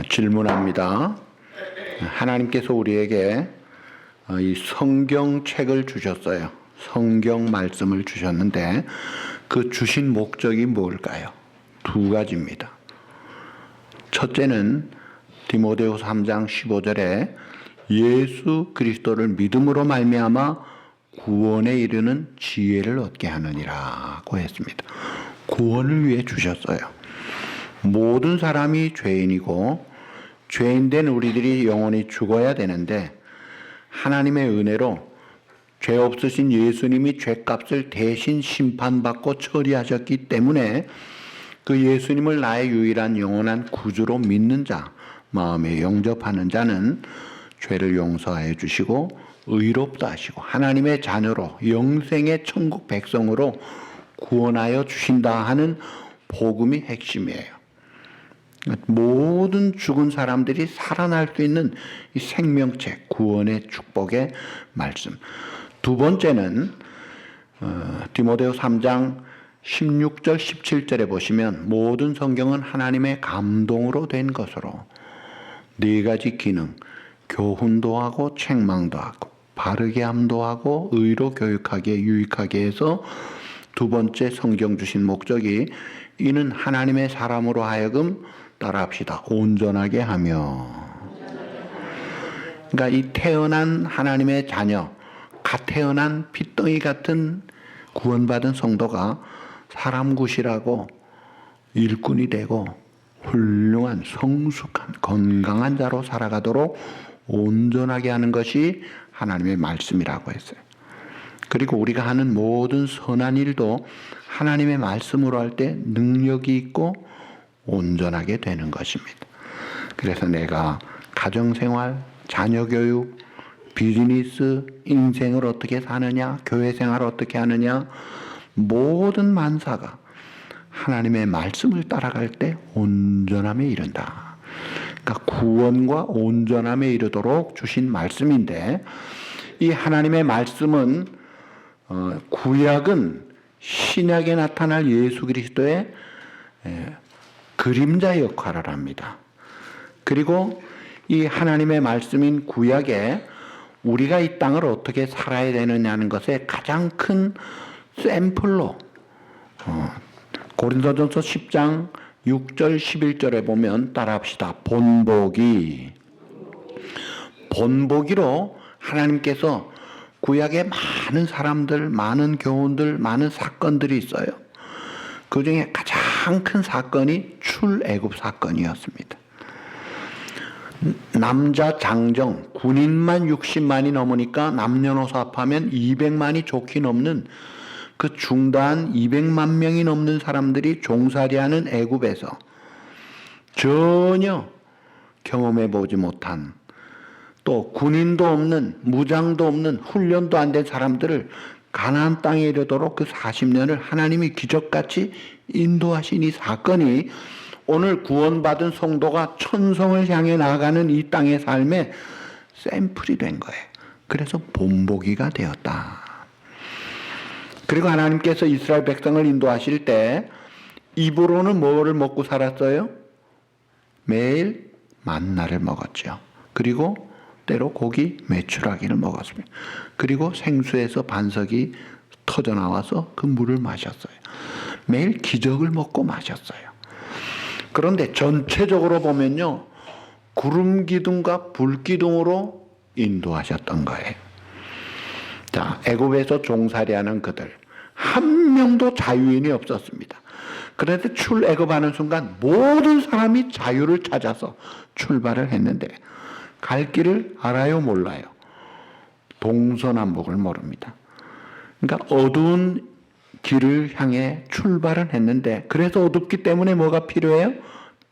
질문합니다. 하나님께서 우리에게 이 성경책을 주셨어요. 성경 말씀을 주셨는데 그 주신 목적이 뭘까요? 두 가지입니다. 첫째는 디모데후서 3장 15절에 예수 그리스도를 믿음으로 말미암아 구원에 이르는 지혜를 얻게 하느니라고 했습니다. 구원을 위해 주셨어요. 모든 사람이 죄인이고 죄인된 우리들이 영원히 죽어야 되는데 하나님의 은혜로 죄 없으신 예수님이 죄값을 대신 심판받고 처리하셨기 때문에 그 예수님을 나의 유일한 영원한 구주로 믿는 자, 마음에 영접하는 자는 죄를 용서하여 주시고 의롭다 하시고 하나님의 자녀로 영생의 천국 백성으로 구원하여 주신다 하는 복음이 핵심이에요. 모든 죽은 사람들이 살아날 수 있는 이 생명책, 구원의 축복의 말씀. 두 번째는 디모데후 3장 16절 17절에 보시면 모든 성경은 하나님의 감동으로 된 것으로 네 가지 기능, 교훈도 하고 책망도 하고 바르게 함도 하고 의로 교육하기에 유익하게 해서 두 번째 성경 주신 목적이 이는 하나님의 사람으로 하여금 따라합시다. 온전하게 하며. 그러니까 이 태어난 하나님의 자녀, 갓 태어난 핏덩이 같은 구원받은 성도가 사람 굿이라고 일꾼이 되고 훌륭한 성숙한 건강한 자로 살아가도록 온전하게 하는 것이 하나님의 말씀이라고 했어요. 그리고 우리가 하는 모든 선한 일도 하나님의 말씀으로 할 때 능력이 있고 온전하게 되는 것입니다. 그래서 내가 가정생활, 자녀교육, 비즈니스, 인생을 어떻게 사느냐, 교회생활을 어떻게 하느냐, 모든 만사가 하나님의 말씀을 따라갈 때 온전함에 이른다. 그러니까 구원과 온전함에 이르도록 주신 말씀인데 이 하나님의 말씀은 구약은 신약에 나타날 예수 그리스도의 그림자 역할을 합니다. 그리고 이 하나님의 말씀인 구약에 우리가 이 땅을 어떻게 살아야 되느냐는 것의 가장 큰 샘플로 고린도전서 10장 6절 11절에 보면 따라합시다. 본보기로 하나님께서 구약에 많은 사람들, 많은 교훈들, 많은 사건들이 있어요. 그 중에 가장 큰 사건이 출애굽 사건이었습니다. 남자 장정, 군인만 60만이 넘으니까 남녀노소 합하면 200만이 좋게 넘는 그 중다한 200만 명이 넘는 사람들이 종살이하는 애굽에서 전혀 경험해 보지 못한 또 군인도 없는 무장도 없는 훈련도 안 된 사람들을 가나안 땅에 이르도록 그 40년을 하나님이 기적같이 인도하신 이 사건이 오늘 구원받은 성도가 천성을 향해 나아가는 이 땅의 삶의 샘플이 된 거예요. 그래서 본보기가 되었다. 그리고 하나님께서 이스라엘 백성을 인도하실 때 입으로는 뭐를 먹고 살았어요? 매일 만나를 먹었죠. 그리고 때로 고기 메추라기를 먹었습니다. 그리고 생수에서 반석이 터져나와서 그 물을 마셨어요. 매일 기적을 먹고 마셨어요. 그런데 전체적으로 보면요, 구름 기둥과 불 기둥으로 인도하셨던 거예요. 자, 애굽에서 종살이하는 그들 한 명도 자유인이 없었습니다. 그런데 출애굽하는 순간 모든 사람이 자유를 찾아서 출발을 했는데 갈 길을 알아요, 몰라요? 동서남북을 모릅니다. 그러니까 어두운 길을 향해 출발을 했는데 그래서 어둡기 때문에 뭐가 필요해요?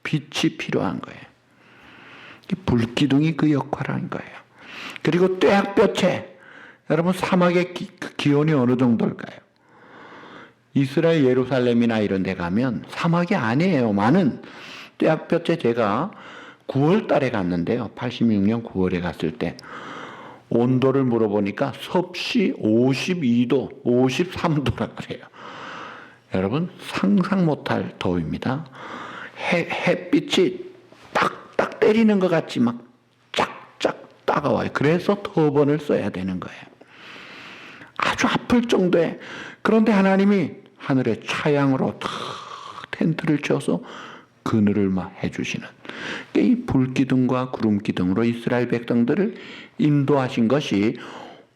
빛이 필요한 거예요. 불기둥이 그 역할을 한 거예요. 그리고 떼약볕에 여러분 사막의 기온이 어느 정도일까요? 이스라엘 예루살렘이나 이런 데 가면 사막이 아니에요. 많은 떼약볕에 제가 9월 달에 갔는데요. 86년 9월에 갔을 때 온도를 물어보니까 섭씨 52도, 53도라 그래요. 여러분 상상 못할 더위입니다. 햇빛이 딱딱 때리는 것 같이 막 쫙쫙 따가워요. 그래서 터번을 써야 되는 거예요. 아주 아플 정도에. 그런데 하나님이 하늘의 차양으로 탁 텐트를 쳐서 그늘을 막 해주시는, 이 불기둥과 구름기둥으로 이스라엘 백성들을 인도하신 것이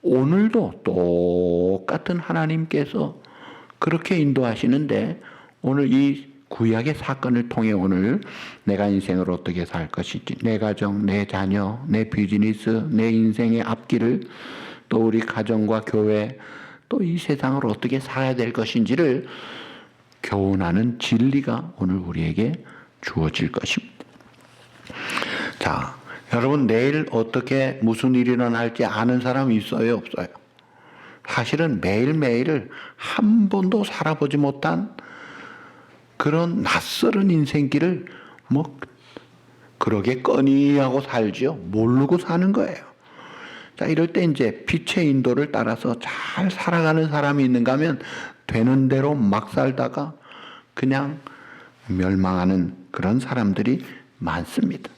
오늘도 똑같은 하나님께서 그렇게 인도하시는데, 오늘 이 구약의 사건을 통해 오늘 내가 인생을 어떻게 살 것인지, 내 가정, 내 자녀, 내 비즈니스, 내 인생의 앞길을, 또 우리 가정과 교회, 또 이 세상을 어떻게 살아야 될 것인지를 교훈하는 진리가 오늘 우리에게 주어질 것입니다. 자, 여러분, 내일 어떻게 무슨 일이 일어날지 아는 사람이 있어요, 없어요? 사실은 매일매일을 한 번도 살아보지 못한 그런 낯설은 인생길을 뭐 그러게 꺼니하고 살지요. 모르고 사는 거예요. 자, 이럴 때 이제 빛의 인도를 따라서 잘 살아가는 사람이 있는가 하면 되는 대로 막 살다가 그냥 멸망하는 그런 사람들이 많습니다.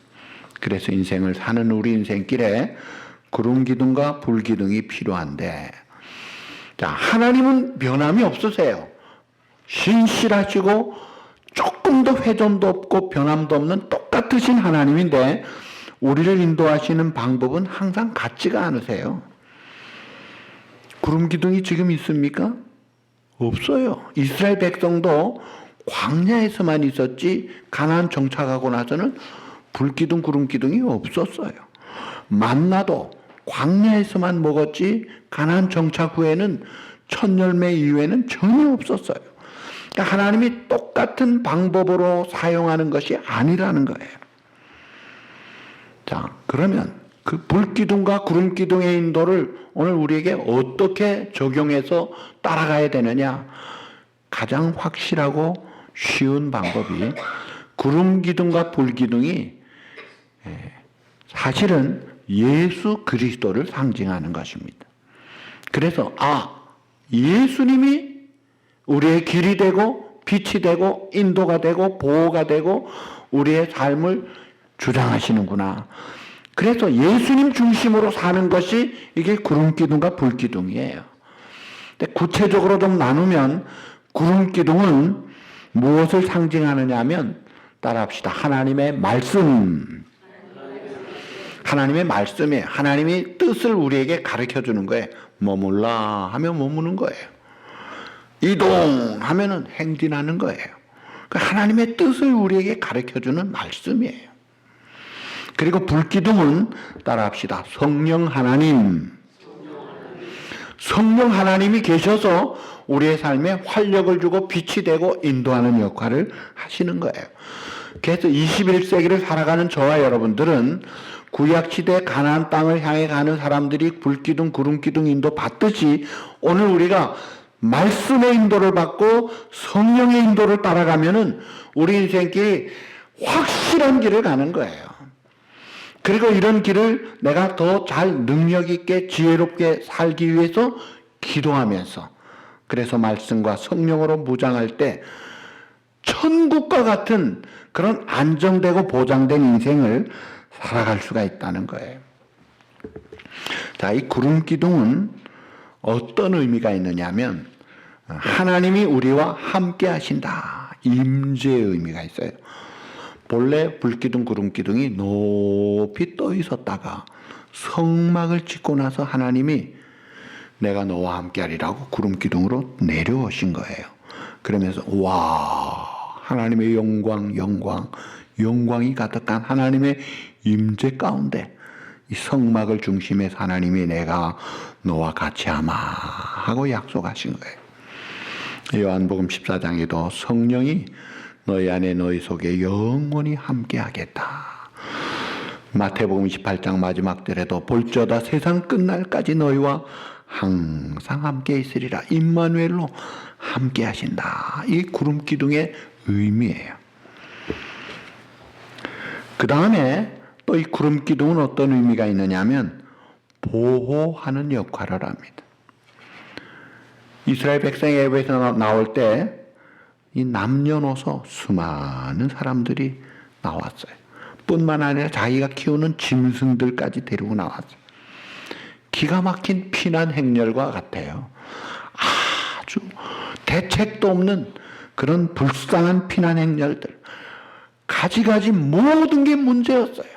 그래서 인생을 사는 우리 인생길에 구름기둥과 불기둥이 필요한데, 자, 하나님은 변함이 없으세요. 신실하시고 조금도 회전도 없고 변함도 없는 똑같으신 하나님인데, 우리를 인도하시는 방법은 항상 같지가 않으세요. 구름기둥이 지금 있습니까? 없어요. 이스라엘 백성도 광야에서만 있었지 가나안 정착하고 나서는 불기둥 구름기둥이 없었어요. 만나도 광야에서만 먹었지 가나안 정착 후에는 첫 열매 이후에는 전혀 없었어요. 그러니까 하나님이 똑같은 방법으로 사용하는 것이 아니라는 거예요. 자, 그러면 그 불기둥과 구름기둥의 인도를 오늘 우리에게 어떻게 적용해서 따라가야 되느냐? 가장 확실하고 쉬운 방법이, 구름기둥과 불기둥이 사실은 예수 그리스도를 상징하는 것입니다. 그래서 예수님이 우리의 길이 되고 빛이 되고 인도가 되고 보호가 되고 우리의 삶을 주장하시는구나. 그래서 예수님 중심으로 사는 것이 이게 구름기둥과 불기둥이에요. 근데 구체적으로 좀 나누면 구름기둥은 무엇을 상징하느냐 하면, 따라합시다. 하나님의 말씀. 하나님의 말씀이에요. 하나님이 뜻을 우리에게 가르쳐 주는 거예요. 머물라 하면 머무는 거예요. 이동하면은 행진하는 거예요. 하나님의 뜻을 우리에게 가르쳐 주는 말씀이에요. 그리고 불기둥은 따라합시다. 성령 하나님. 성령 하나님이 계셔서 우리의 삶에 활력을 주고 빛이 되고 인도하는 역할을 하시는 거예요. 그래서 21세기를 살아가는 저와 여러분들은 구약시대 가나안 땅을 향해 가는 사람들이 불기둥, 구름기둥 인도 받듯이 오늘 우리가 말씀의 인도를 받고 성령의 인도를 따라가면은 우리 인생길이 확실한 길을 가는 거예요. 그리고 이런 길을 내가 더 잘 능력 있게 지혜롭게 살기 위해서 기도하면서, 그래서 말씀과 성령으로 무장할 때 천국과 같은 그런 안정되고 보장된 인생을 살아갈 수가 있다는 거예요. 자, 이 구름기둥은 어떤 의미가 있느냐면, 하나님이 우리와 함께 하신다. 임재의 의미가 있어요. 본래 불기둥 구름기둥이 높이 떠 있었다가 성막을 짓고 나서 하나님이 내가 너와 함께하리라고 구름기둥으로 내려오신 거예요. 그러면서 하나님의 영광이 가득한 하나님의 임재 가운데 이 성막을 중심해서 하나님이 내가 너와 같이 하마 하고 약속하신 거예요. 요한복음 14장에도 성령이 너희 안에 너희 속에 영원히 함께 하겠다. 마태복음 28장 마지막 절에도 볼지어다 세상 끝날까지 너희와 항상 함께 있으리라. 임마누엘로 함께 하신다. 이 구름기둥의 의미예요. 그 다음에 또 이 구름기둥은 어떤 의미가 있느냐면 보호하는 역할을 합니다. 이스라엘 백성이 애굽에서 나올 때 이 남녀노소 수많은 사람들이 나왔어요. 뿐만 아니라 자기가 키우는 짐승들까지 데리고 나왔어요. 기가 막힌 피난 행렬과 같아요. 아주 대책도 없는 그런 불쌍한 피난 행렬들. 가지가지 모든 게 문제였어요.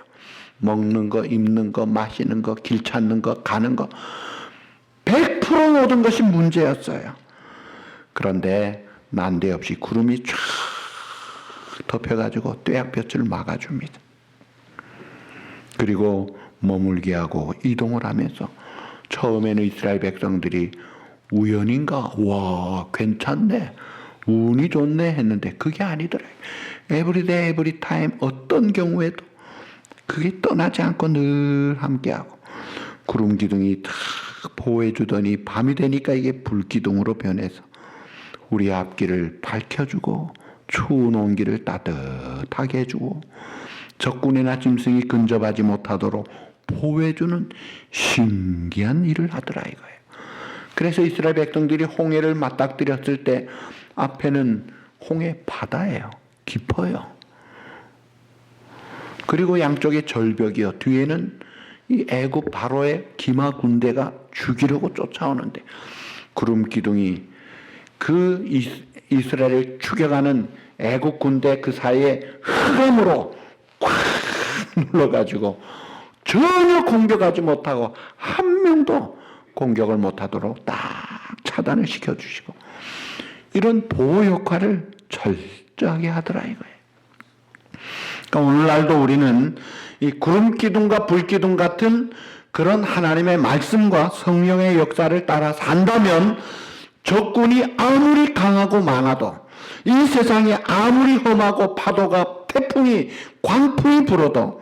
먹는 거, 입는 거, 마시는 거, 길 찾는 거, 가는 거. 100% 모든 것이 문제였어요. 그런데 난데없이 구름이 쫙 덮여가지고 뙤약볕을 막아줍니다. 그리고 머물게 하고 이동을 하면서 처음에는 이스라엘 백성들이 우연인가? 와, 괜찮네. 운이 좋네 했는데 그게 아니더래요. 에브리데이 에브리타임 어떤 경우에도 그게 떠나지 않고 늘 함께하고 구름 기둥이 탁 보호해 주더니 밤이 되니까 이게 불기둥으로 변해서 우리 앞길을 밝혀주고 추운 온기를 따뜻하게 해주고 적군이나 짐승이 근접하지 못하도록 보호해주는 신기한 일을 하더라 이거예요. 그래서 이스라엘 백성들이 홍해를 맞닥뜨렸을 때 앞에는 홍해 바다예요. 깊어요. 그리고 양쪽에 절벽이요. 뒤에는 이 애굽 바로의 기마 군대가 죽이려고 쫓아오는데 구름 기둥이 그 이스라엘을 추격하는 애굽 군대 그 사이에 흑암으로 꽉 눌러가지고 전혀 공격하지 못하고 한 명도 공격을 못하도록 딱 차단을 시켜주시고 이런 보호 역할을 철저하게 하더라 이거예요. 그러니까 오늘날도 우리는 이 구름 기둥과 불 기둥 같은 그런 하나님의 말씀과 성령의 역사를 따라 산다면 적군이 아무리 강하고 많아도 이 세상이 아무리 험하고 파도가 태풍이 광풍이 불어도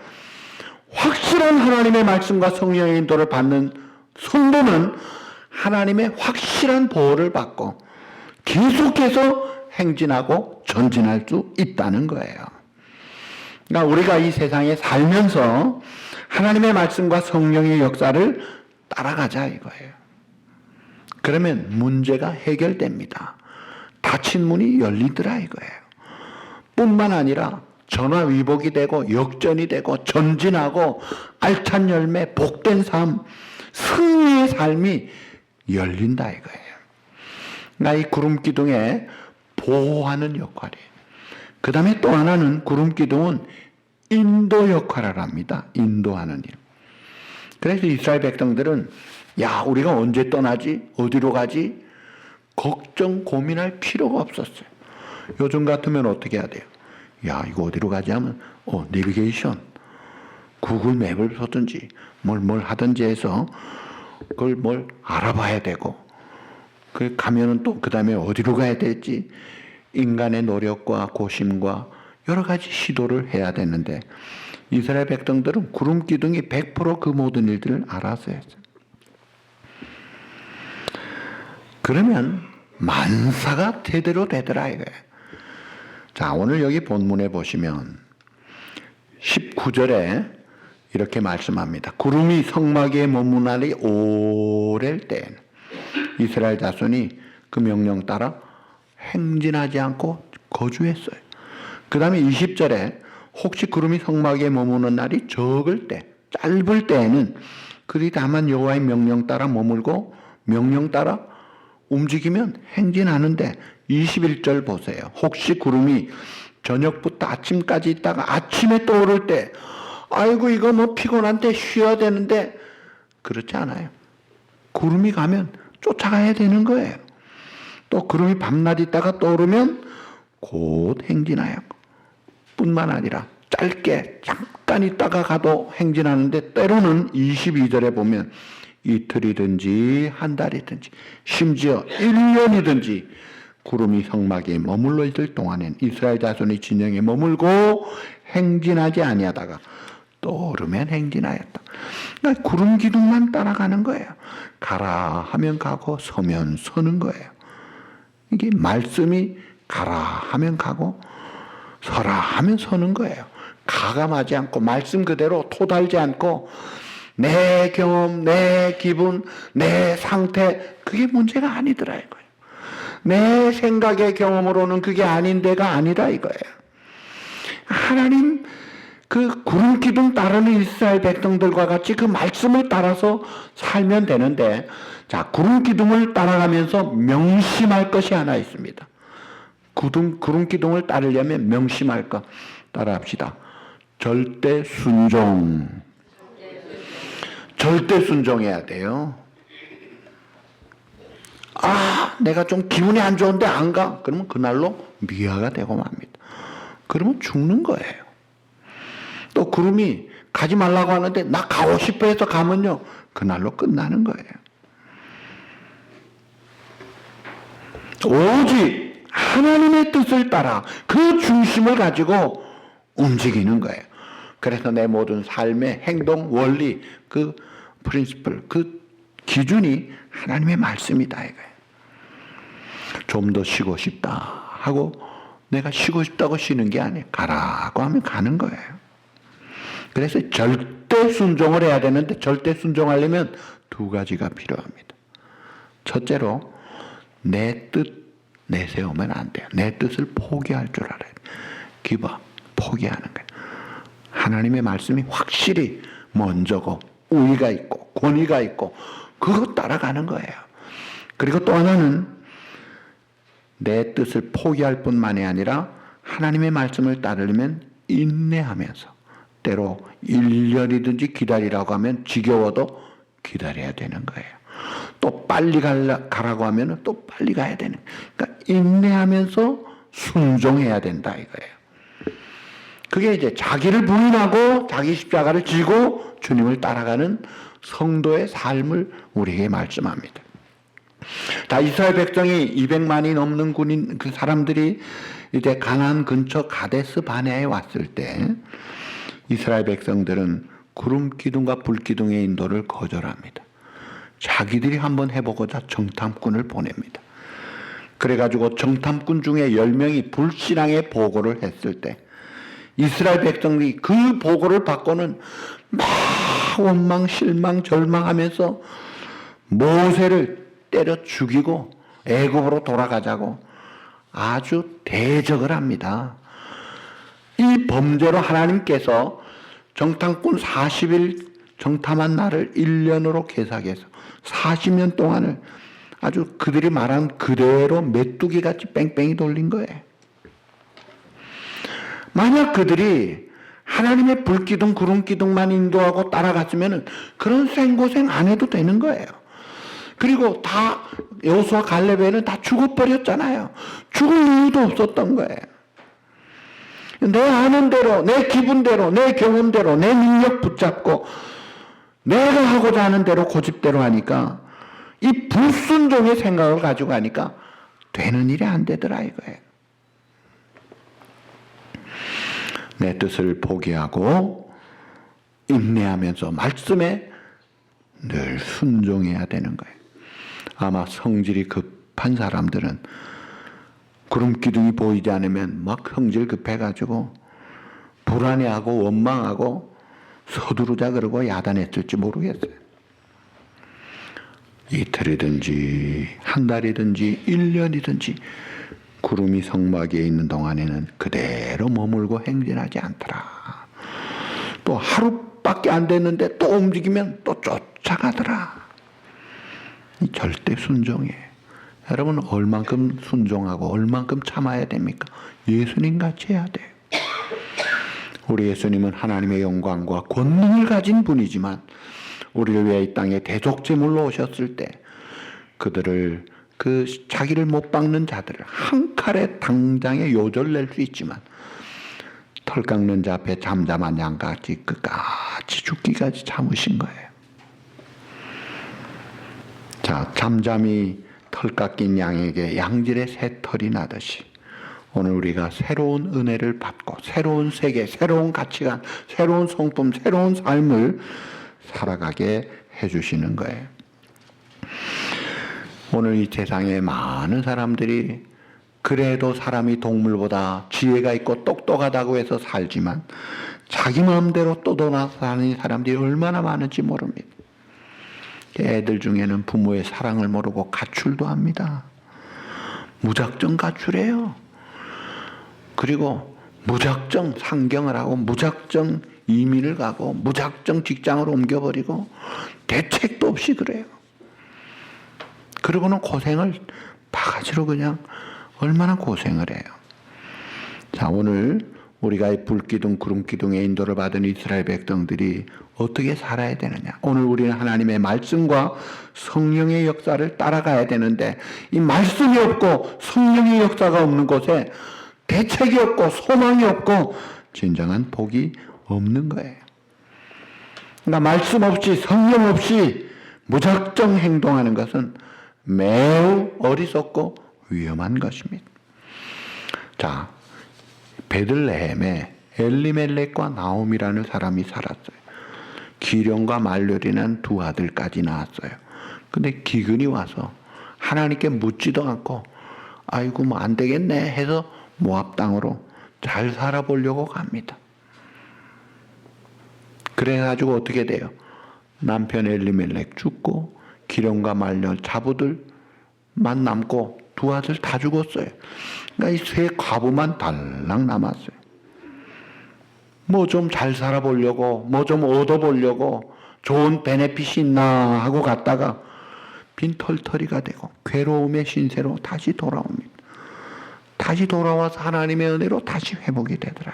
확실한 하나님의 말씀과 성령의 인도를 받는 성도는 하나님의 확실한 보호를 받고 계속해서 행진하고 전진할 수 있다는 거예요. 그러니까 우리가 이 세상에 살면서 하나님의 말씀과 성령의 역사를 따라가자 이거예요. 그러면 문제가 해결됩니다. 닫힌 문이 열리더라 이거예요. 뿐만 아니라 전화위복이 되고 역전이 되고 전진하고 알찬 열매, 복된 삶, 승리의 삶이 열린다 이거예요. 그러니까 이 구름 기둥에 보호하는 역할이에요. 그 다음에 또 하나는 구름 기둥은 인도 역할을 합니다. 인도하는 일. 그래서 이스라엘 백성들은 야 우리가 언제 떠나지? 어디로 가지? 걱정 고민할 필요가 없었어요. 요즘 같으면 어떻게 해야 돼요? 야 이거 어디로 가지 하면 내비게이션 구글 맵을 쏘든지 뭘 하든지 해서 그걸 뭘 알아봐야 되고 그 가면은 또 그 다음에 어디로 가야 될지 인간의 노력과 고심과 여러 가지 시도를 해야 되는데 이스라엘 백성들은 구름 기둥이 100% 그 모든 일들을 알아서 했어요. 그러면 만사가 제대로 되더라 이거예요. 자 오늘 여기 본문에 보시면 19절에 이렇게 말씀합니다. 구름이 성막에 머무는 날이 오랠 때에는 이스라엘 자손이 그 명령 따라 행진하지 않고 거주했어요. 그 다음에 20절에 혹시 구름이 성막에 머무는 날이 적을 때, 짧을 때에는 그들이 다만 여호와의 명령 따라 머물고 명령 따라 움직이면 행진하는데 21절 보세요. 혹시 구름이 저녁부터 아침까지 있다가 아침에 떠오를 때 아이고 이거 뭐 피곤한데 쉬어야 되는데 그렇지 않아요. 구름이 가면 쫓아가야 되는 거예요. 또 구름이 밤낮 있다가 떠오르면 곧 행진하여 뿐만 아니라 짧게 잠깐 있다가 가도 행진하는데 때로는 22절에 보면 이틀이든지 한 달이든지 심지어 1년이든지 구름이 성막에 머물러 있을 동안엔 이스라엘 자손이 진영에 머물고 행진하지 아니하다가 떠오르면 행진하였다. 그러니까 구름 기둥만 따라가는 거예요. 가라 하면 가고 서면 서는 거예요. 이게 말씀이 가라 하면 가고 서라 하면 서는 거예요. 가감하지 않고 말씀 그대로 토달지 않고 내 경험, 내 기분, 내 상태 그게 문제가 아니더라 이거예요. 내 생각의 경험으로는 그게 아닌 데가 아니라 이거예요. 하나님 그 구름 기둥 따르는 이스라엘 백성들과 같이 그 말씀을 따라서 살면 되는데, 자, 구름 기둥을 따라가면서 명심할 것이 하나 있습니다. 구름 기둥을 따르려면 명심할 것 따라합시다. 절대 순종. 절대 순종해야 돼요. 아, 내가 좀 기분이 안 좋은데 안 가. 그러면 그날로 미화가 되고 맙니다. 그러면 죽는 거예요. 또 구름이 가지 말라고 하는데 나 가고 싶어 해서 가면요, 그날로 끝나는 거예요. 오직 하나님의 뜻을 따라 그 중심을 가지고 움직이는 거예요. 그래서 내 모든 삶의 행동, 원리, 그 프린시플, 그 기준이 하나님의 말씀이다 이거예요. 좀 더 쉬고 싶다 하고 내가 쉬고 싶다고 쉬는 게 아니에요. 가라고 하면 가는 거예요. 그래서 절대 순종을 해야 되는데, 절대 순종하려면 두 가지가 필요합니다. 첫째로 내 뜻 내세우면 안 돼요. 내 뜻을 포기할 줄 알아요. 기버, 포기하는 거예요. 하나님의 말씀이 확실히 먼저고 우위가 있고 권위가 있고 그거 따라가는 거예요. 그리고 또 하나는 내 뜻을 포기할 뿐만이 아니라 하나님의 말씀을 따르려면 인내하면서, 때로 1년이든지 기다리라고 하면 지겨워도 기다려야 되는 거예요. 또 빨리 가라고 하면 또 빨리 가야 되는 거예요. 그러니까 인내하면서 순종해야 된다 이거예요. 그게 이제 자기를 부인하고 자기 십자가를 지고 주님을 따라가는 성도의 삶을 우리에게 말씀합니다. 다 이스라엘 백성이 200만이 넘는 군인 그 사람들이 이제 가나안 근처 가데스 바네아에 왔을 때 이스라엘 백성들은 구름 기둥과 불 기둥의 인도를 거절합니다. 자기들이 한번 해보고자 정탐꾼을 보냅니다. 그래가지고 정탐꾼 중에 10명이 불신앙의 보고를 했을 때 이스라엘 백성들이 그 보고를 받고는 막 원망, 실망, 절망하면서 모세를 때려 죽이고 애굽으로 돌아가자고 아주 대적을 합니다. 이 범죄로 하나님께서 정탐꾼 40일 정탐한 날을 1년으로 계산해서 40년 동안을 아주 그들이 말한 그대로 메뚜기같이 뺑뺑이 돌린 거예요. 만약 그들이 하나님의 불기둥, 구름기둥만 인도하고 따라갔으면 그런 생고생 안 해도 되는 거예요. 그리고 다 여호수아 갈렙에는 다 죽어버렸잖아요. 죽을 이유도 없었던 거예요. 내 아는 대로, 내 기분대로, 내 경험대로, 내 능력 붙잡고 내가 하고자 하는 대로 고집대로 하니까 이 불순종의 생각을 가지고 하니까 되는 일이 안 되더라 이거예요. 내 뜻을 포기하고 인내하면서 말씀에 늘 순종해야 되는 거예요. 아마 성질이 급한 사람들은 구름 기둥이 보이지 않으면 막 성질 급해가지고 불안해하고 원망하고 서두르자 그러고 야단했을지 모르겠어요. 이틀이든지 한 달이든지 1년이든지 구름이 성막에 있는 동안에는 그대로 머물고 행진하지 않더라. 또 하루밖에 안 됐는데 또 움직이면 또 쫓아가더라. 이 절대 순종이에요. 여러분 얼만큼 순종하고 얼만큼 참아야 됩니까? 예수님 같이 해야 돼요. 우리 예수님은 하나님의 영광과 권능을 가진 분이지만 우리를 위해 이 땅에 대속제물로 오셨을 때 그들을 그 자기를 못 박는 자들을 한 칼에 당장에 요절 낼 수 있지만 털 깎는 자 앞에 잠잠한 양같이 끝까지 죽기까지 참으신 거예요. 자, 잠잠히 털 깎인 양에게 양질의 새 털이 나듯이 오늘 우리가 새로운 은혜를 받고 새로운 세계, 새로운 가치관, 새로운 성품, 새로운 삶을 살아가게 해주시는 거예요. 오늘 이 세상에 많은 사람들이 그래도 사람이 동물보다 지혜가 있고 똑똑하다고 해서 살지만 자기 마음대로 떠돌아서 사는 사람들이 얼마나 많은지 모릅니다. 애들 중에는 부모의 사랑을 모르고 가출도 합니다. 무작정 가출해요. 그리고 무작정 상경을 하고 무작정 이민을 가고 무작정 직장을 옮겨버리고 대책도 없이 그래요. 그러고는 고생을 바가지로 그냥 얼마나 고생을 해요. 자, 오늘 우리가 이 불기둥 구름기둥의 인도를 받은 이스라엘 백성들이 어떻게 살아야 되느냐. 오늘 우리는 하나님의 말씀과 성령의 역사를 따라가야 되는데 이 말씀이 없고 성령의 역사가 없는 곳에 대책이 없고 소망이 없고 진정한 복이 없는 거예요. 그러니까 말씀 없이 성령 없이 무작정 행동하는 것은 매우 어리석고 위험한 것입니다. 자, 베들레헴에 엘리멜렉과 나옴이라는 사람이 살았어요. 기령과 말려리는 두 아들까지 낳았어요. 근데 기근이 와서 하나님께 묻지도 않고 아이고 뭐 안 되겠네 해서 모압 땅으로 잘 살아보려고 갑니다. 그래가지고 어떻게 돼요? 남편 엘리멜렉 죽고 기령과 말려 자부들만 남고 두 아들 다 죽었어요. 그러니까 이 세 과부만 달랑 남았어요. 뭐 좀 잘 살아보려고, 뭐 좀 얻어보려고, 좋은 베네핏이 있나 하고 갔다가 빈털터리가 되고 괴로움의 신세로 다시 돌아옵니다. 다시 돌아와서 하나님의 은혜로 다시 회복이 되더라.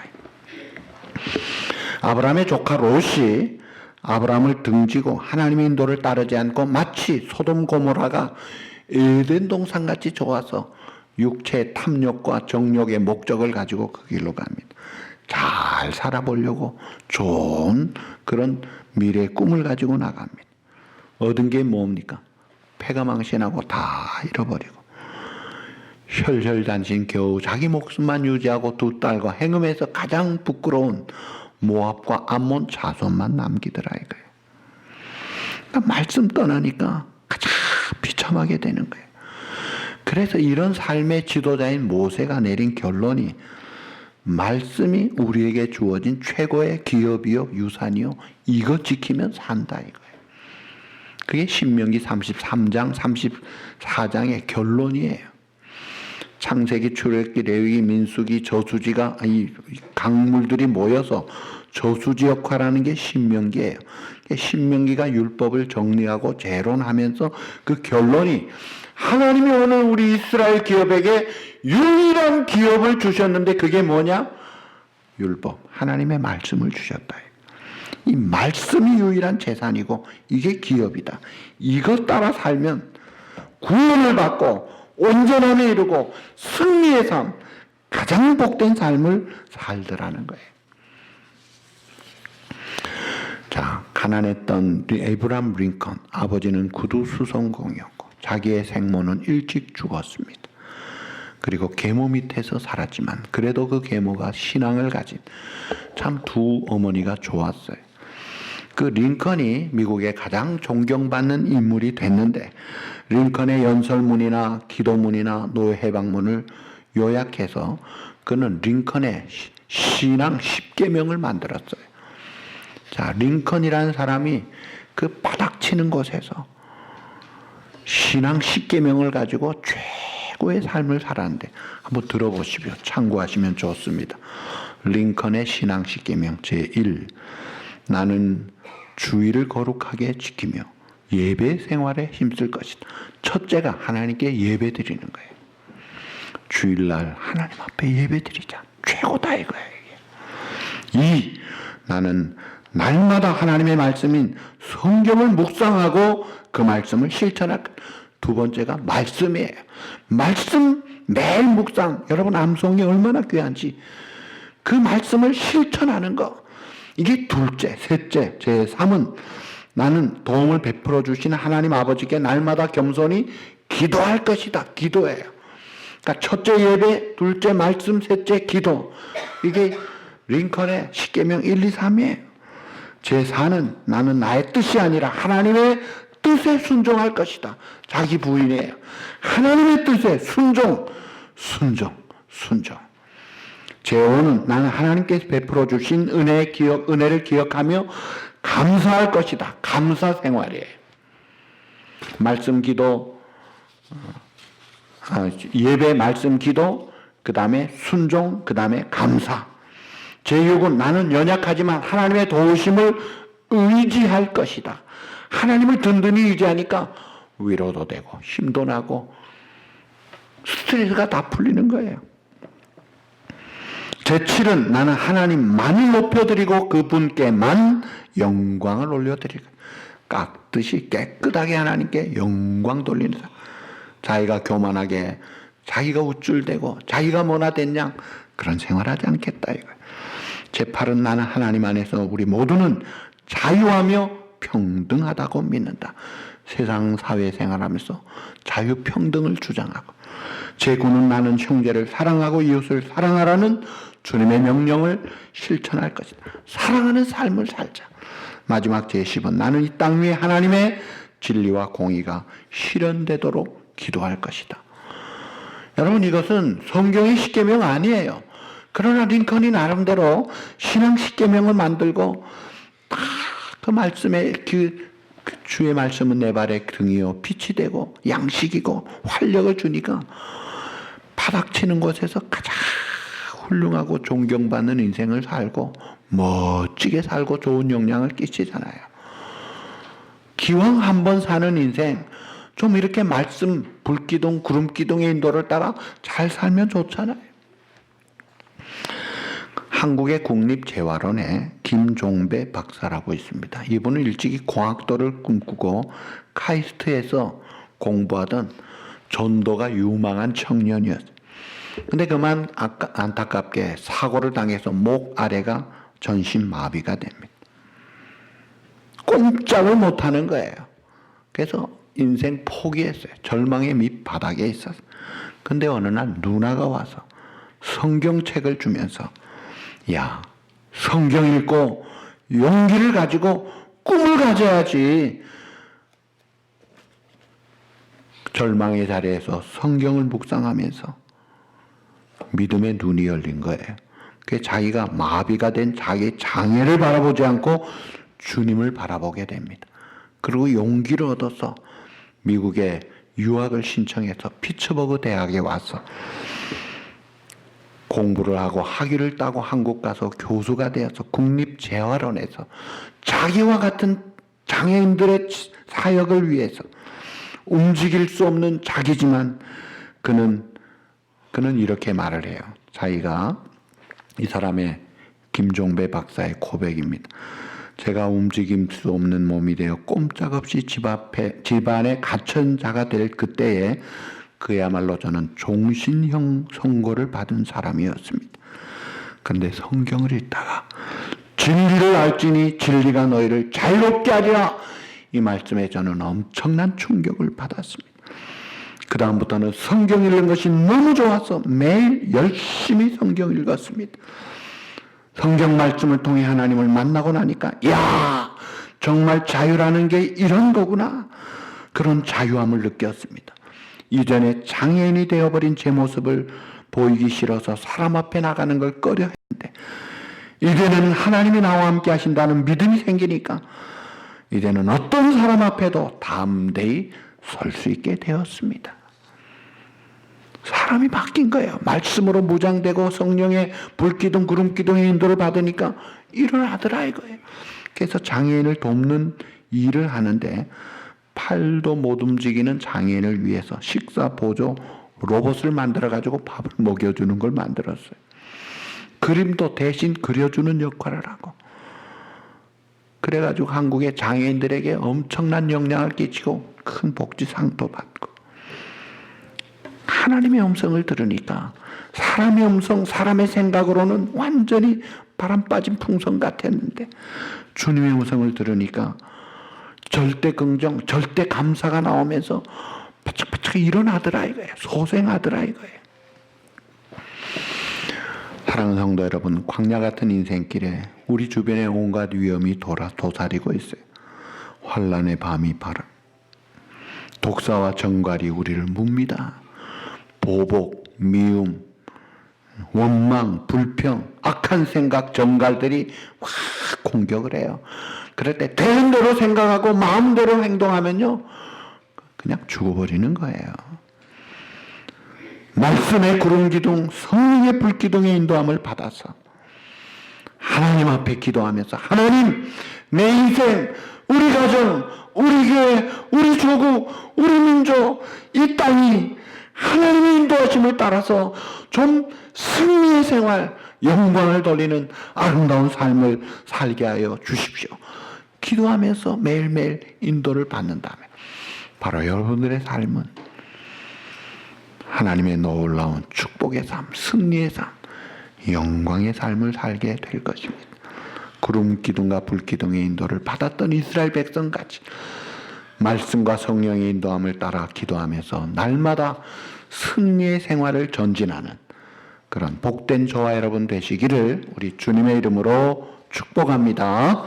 아브라함의 조카 롯이 아브라함을 등지고 하나님의 인도를 따르지 않고 마치 소돔 고모라가 에덴 동산같이 좋아서 육체의 탐욕과 정욕의 목적을 가지고 그 길로 갑니다. 잘 살아보려고 좋은 그런 미래의 꿈을 가지고 나갑니다. 얻은 게 뭡니까? 패가망신하고 다 잃어버리고 혈혈단신 겨우 자기 목숨만 유지하고 두 딸과 행음에서 가장 부끄러운 모압과 암몬 자손만 남기더라 이거예요. 그러니까 말씀 떠나니까 가장 비참하게 되는 거예요. 그래서 이런 삶의 지도자인 모세가 내린 결론이 말씀이 우리에게 주어진 최고의 기업이요 유산이요 이거 지키면 산다 이거예요. 그게 신명기 33장 34장의 결론이에요. 창세기, 출애굽기, 레위기, 민수기, 저수지가 이 강물들이 모여서 저수지 역할하는 게 신명기예요. 신명기가 율법을 정리하고 재론하면서 그 결론이 하나님이 오늘 우리 이스라엘 기업에게 유일한 기업을 주셨는데 그게 뭐냐? 율법, 하나님의 말씀을 주셨다. 이 말씀이 유일한 재산이고 이게 기업이다. 이것 따라 살면 구원을 받고 온전함에 이르고 승리의 삶, 가장 복된 삶을 살더라는 거예요. 자, 가난했던 에이브람 링컨, 아버지는 구두 수송공이었고 자기의 생모는 일찍 죽었습니다. 그리고 계모 밑에서 살았지만 그래도 그 계모가 신앙을 가진 참 두 어머니가 좋았어요. 그 링컨이 미국의 가장 존경받는 인물이 됐는데 링컨의 연설문이나 기도문이나 노예해방문을 요약해서 그는 링컨의 신앙 10계명을 만들었어요. 자, 링컨이라는 사람이 그 바닥치는 곳에서 신앙 10계명을 가지고 최고의 삶을 살았는데 한번 들어보시고요. 참고하시면 좋습니다. 링컨의 신앙 10계명 제1 나는 주의를 거룩하게 지키며 예배 생활에 힘쓸 것이다. 첫째가 하나님께 예배 드리는 거예요. 주일날 하나님 앞에 예배 드리자. 최고다 이거예요. 2. 나는 날마다 하나님의 말씀인 성경을 묵상하고 그 말씀을 실천할 것. 두 번째가 말씀이에요. 말씀 매일 묵상. 여러분 암송이 얼마나 귀한지 그 말씀을 실천하는 거. 이게 둘째, 셋째, 제3은 나는 도움을 베풀어 주시는 하나님 아버지께 날마다 겸손히 기도할 것이다. 기도예요. 그러니까 첫째 예배, 둘째 말씀, 셋째 기도. 이게 링컨의 10계명 1, 2, 3이에요. 제4는 나는 나의 뜻이 아니라 하나님의 뜻에 순종할 것이다. 자기 부인이에요. 하나님의 뜻에 순종. 제5는 나는 하나님께서 베풀어 주신 은혜를 기억하며 감사할 것이다. 감사 생활이에요. 말씀 기도, 예배 말씀 기도, 그 다음에 순종, 그 다음에 감사. 제 육은 나는 연약하지만 하나님의 도우심을 의지할 것이다. 하나님을 든든히 의지하니까 위로도 되고 힘도 나고 스트레스가 다 풀리는 거예요. 제 7은 나는 하나님만을 높여드리고 그분께만 영광을 올려드리고, 깍듯이 깨끗하게 하나님께 영광 돌리는 사람. 자기가 교만하게, 자기가 우쭐대고 자기가 뭐나 됐냐, 그런 생활하지 않겠다 이거예요. 제 8은 나는 하나님 안에서 우리 모두는 자유하며 평등하다고 믿는다. 세상 사회 생활하면서 자유평등을 주장하고, 제 9는 나는 형제를 사랑하고 이웃을 사랑하라는 주님의 명령을 실천할 것이다. 사랑하는 삶을 살자. 마지막 제 10은 나는 이 땅 위에 하나님의 진리와 공의가 실현되도록 기도할 것이다. 여러분, 이것은 성경의 십계명 아니에요. 그러나 링컨이 나름대로 신앙 십계명을 만들고 딱 그 말씀에 그 주의 말씀은 내 발의 등이요 빛이 되고 양식이고 활력을 주니까 바닥치는 곳에서 가장 훌륭하고 존경받는 인생을 살고 멋지게 살고 좋은 영향을 끼치잖아요. 기왕 한번 사는 인생 좀 이렇게 말씀 불기둥 구름기둥의 인도를 따라 잘 살면 좋잖아요. 한국의 국립재활원에 김종배 박사라고 있습니다. 이분은 일찍이 공학도를 꿈꾸고 카이스트에서 공부하던 전도가 유망한 청년이었어요. 근데 그만 안타깝게 사고를 당해서 목 아래가 전신 마비가 됩니다. 꼼짝을 못하는 거예요. 그래서 인생 포기했어요. 절망의 밑바닥에 있었어요. 근데 어느 날 누나가 와서 성경책을 주면서, 야, 성경 읽고 용기를 가지고 꿈을 가져야지. 절망의 자리에서 성경을 묵상하면서 믿음의 눈이 열린 거예요. 그게 자기가 마비가 된 자기 장애를 바라보지 않고 주님을 바라보게 됩니다. 그리고 용기를 얻어서 미국에 유학을 신청해서 피츠버그 대학에 와서 공부를 하고 학위를 따고 한국 가서 교수가 되어서 국립재활원에서 자기와 같은 장애인들의 사역을 위해서 움직일 수 없는 자기지만 그는 이렇게 말을 해요. 자기가 이 사람의 김종배 박사의 고백입니다. 제가 움직일 수 없는 몸이 되어 꼼짝없이 집안에 갇힌 자가 될 그때에 그야말로 저는 종신형 선고를 받은 사람이었습니다. 그런데 성경을 읽다가 진리를 알지니 진리가 너희를 자유롭게 하리라, 이 말씀에 저는 엄청난 충격을 받았습니다. 그 다음부터는 성경 읽는 것이 너무 좋아서 매일 열심히 성경 읽었습니다. 성경 말씀을 통해 하나님을 만나고 나니까, 야, 정말 자유라는 게 이런 거구나, 그런 자유함을 느꼈습니다. 이전에 장애인이 되어버린 제 모습을 보이기 싫어서 사람 앞에 나가는 걸 꺼려 했는데, 이제는 하나님이 나와 함께 하신다는 믿음이 생기니까 이제는 어떤 사람 앞에도 담대히 설 수 있게 되었습니다. 사람이 바뀐 거예요. 말씀으로 무장되고 성령의 불기둥 구름기둥의 인도를 받으니까 일을 하더라 이거예요. 그래서 장애인을 돕는 일을 하는데, 팔도 못 움직이는 장애인을 위해서 식사 보조 로봇을 만들어 가지고 밥을 먹여주는 걸 만들었어요. 그림도 대신 그려주는 역할을 하고, 그래가지고 한국의 장애인들에게 엄청난 영향을 끼치고 큰 복지상도 받고. 하나님의 음성을 들으니까 사람의 음성, 사람의 생각으로는 완전히 바람 빠진 풍선 같았는데, 주님의 음성을 들으니까 절대 긍정, 절대 감사가 나오면서 바짝바짝 일어나더라 이거예요. 소생하더라 이거예요. 사랑하는 성도 여러분, 광야 같은 인생길에 우리 주변에 온갖 위험이 도사리고 있어요. 환난의 밤이 바라, 독사와 정갈이 우리를 묵니다. 보복, 미움, 원망, 불평, 악한 생각, 정갈들이 확 공격을 해요. 그럴 때 되는 대로 생각하고 마음대로 행동하면요, 그냥 죽어버리는 거예요. 말씀의 구름기둥, 성령의 불기둥의 인도함을 받아서 하나님 앞에 기도하면서 하나님, 내 인생, 우리 가정, 우리 교회, 우리 조국, 우리 민족, 이 땅이 하나님의 인도하심을 따라서 좀 승리의 생활, 영광을 돌리는 아름다운 삶을 살게 하여 주십시오. 기도하면서 매일매일 인도를 받는다면 바로 여러분들의 삶은 하나님의 놀라운 축복의 삶, 승리의 삶, 영광의 삶을 살게 될 것입니다. 구름 기둥과 불 기둥의 인도를 받았던 이스라엘 백성같이 말씀과 성령의 인도함을 따라 기도하면서 날마다 승리의 생활을 전진하는 그런 복된 저와 여러분 되시기를 우리 주님의 이름으로 축복합니다.